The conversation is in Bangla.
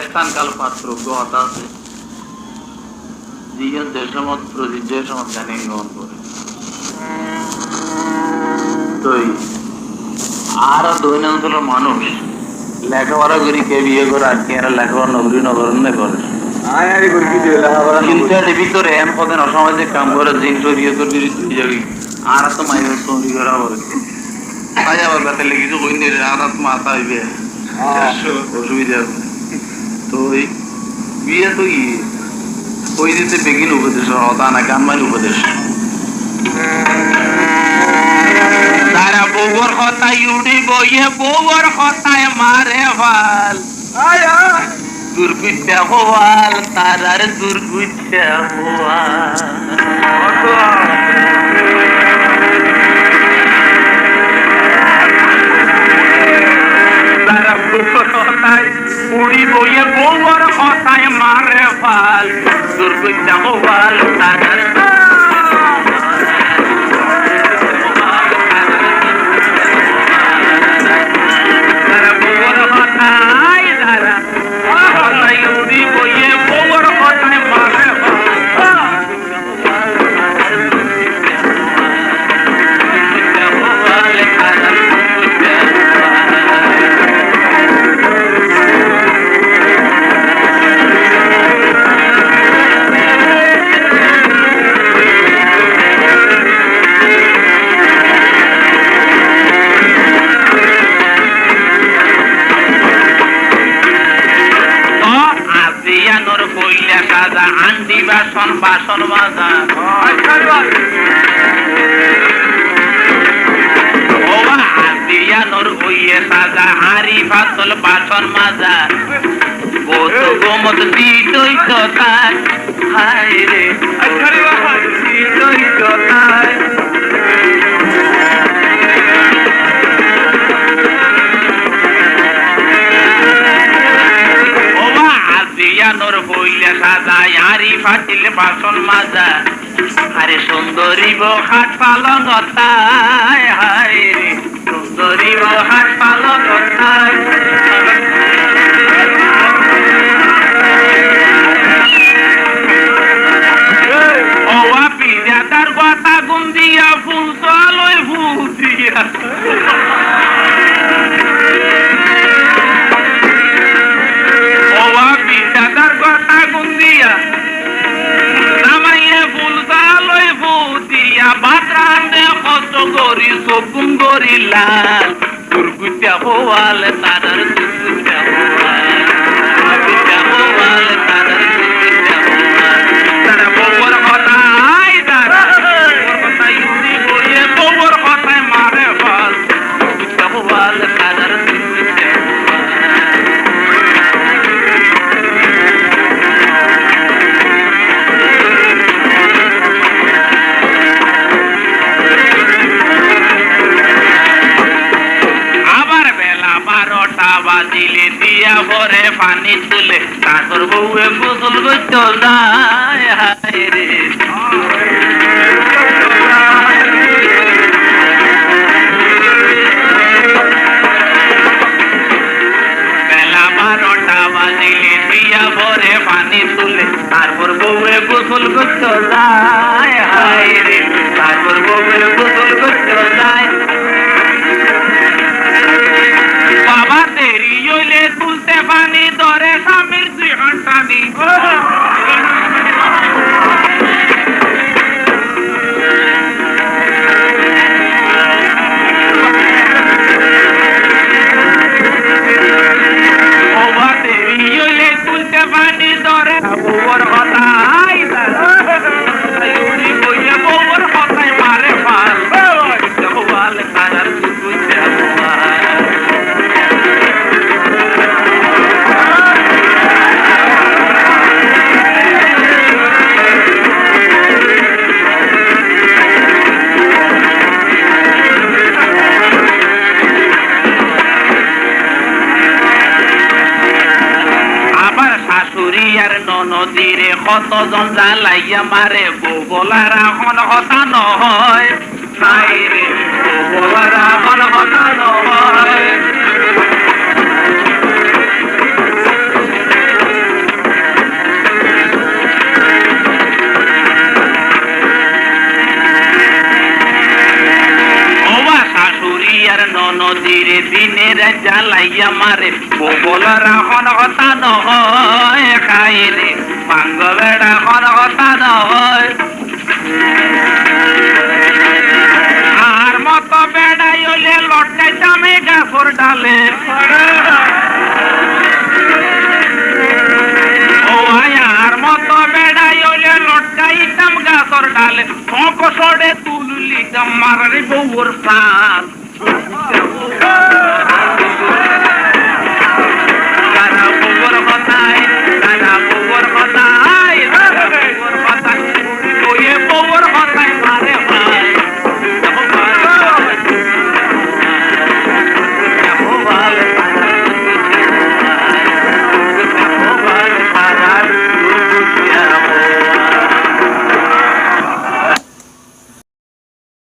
স্থান কাল পাত্র কথা আছে জীবন যে সময় প্রযোজ্য সময় জানি গ্রহণ করে তো আর দৈনন্দিন মানুষ লেখাপড়া করি কে বিয়ে করে আর কি এরা লেখাপড়া নগরী নগরণ্যে করে কিন্তু এর ভিতরে এম পদের অসামাজিক কাম করে জিনিস বিয়ে করে যাবি আর তো মাইনের তৈরি করা হবে তাই আবার বেতালে কিছু কই নিয়ে আর মাথা হইবে অসুবিধা আছে তো বিয়ে তো কি ওই দিতে বেগিন উপদেশ হতা না গানমাইন উপদেশ তারা বউর কথায় উঠি বইয়ে বউর কথায় মারে ভাল দুর্গুচ্ছা হওয়াল তারার দুর্গুচ্ছা হওয়াল তারা বউর কথায় উড়ি বইয়ে বউর কথায় মারে ভাল দুর্গুচ্ছা হওয়াল তারার বাসন বাসন মাজা দিয়ানোর হইয়ে সাজা হাড়ি ফাতল বাসন মাজা কত গোমত দিতই কথায় হায় রে দিতই কথায় দিয়ানোর হইলে সাজায় হাড়ি ফাটিল বাসন মাজা আরে সুন্দরী বউ হাট পালঙ্গতায় হায় রে সুন্দরী বউ হাট পালঙ্গতায় ও আপি দাদার কথা গুন দিয়া ফুল চলই ফুল দিয়া দাদার কথা গুন দিয়া নামাইয়ে ফুল চালই ফুটিয়া বাতরান্দে কষ্ট করি সকুন করি লাল দুর্গুচ্ছা হওয়াল তারার দুর্গুচ্ছা হওয়াল তারার দুর্গুচ্ছা হওয়াল তারা বউর কথায় তারা কথায় উড়ি বইয়ে বউর কথায় মারে ফল দুর্গুচ্ছা হওয়াল তারার দুর্গুচ্ছা বাজিলে দিয়া ভরে পানি তুলে তারপর বউয়ে গোসল করতে যায় হায় রে বেলা 12টা বাজিলে দিয়া ভরে পানি তুলে তারপর বউয়ে গোসল করতে যায় হায় রে তারপর বউয়ে গোসল করতে যায় বাবা দেরি হইলে তুলতে পানি ধরে স্বামীর 2 ঘন্টা নি বাবা দেরি হইলে তুলতে পানি ধরে বউর কথায় বউর কথায় মারে ফাল বউয়াল তারার দুর্গুচ্ছা নদীরে কতজন জ্বালাইয়া মারে বউ বলার এখন কথা নহয় নাই রে বউ বলার এখন কথা নহয় দিনের জ্বালাইয়া মারে বলার এখন কথা নহয় খাইরে ভাঙ্গ বেড়া এখন কথা নহয় আর মতো বেড়াই হইলে লটকাইতামে গাছর ডালে ও আর মতো বেড়াই হইলে লটকাইতাম গাছর ডালে কসরে তুললি মারারি বউর পাল